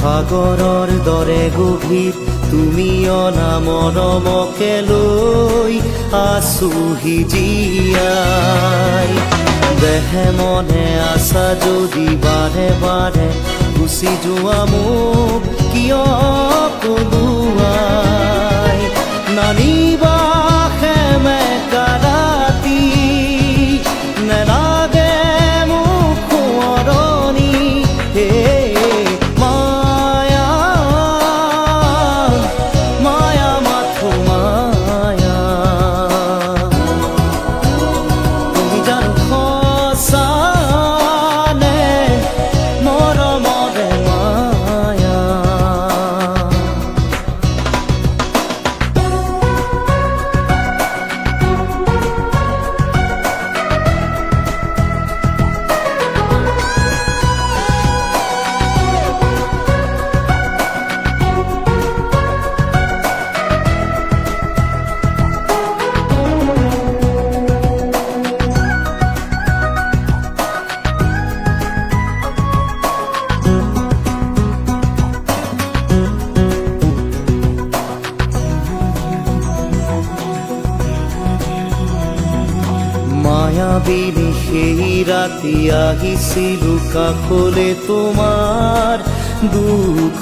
সাগৰৰ দৰে গভীৰ তুমি অনামনমকে লৈ আছোহি জীয়াই। দেহে মনে আছা যদি বাৰে বাৰে গুচি যোৱা মোক কিয় কলোৱাই। নানিবা সেমেকা ৰাতি নেলাগে মোক সোঁৱৰণি। হে মায়া মায়া মাথো মায়া, তুমি জানো সঁচা নে মৰমৰে মায়া। মায়াবিনী সেই ৰাতি আহিছিলো কাষলে তোমাৰ দুখ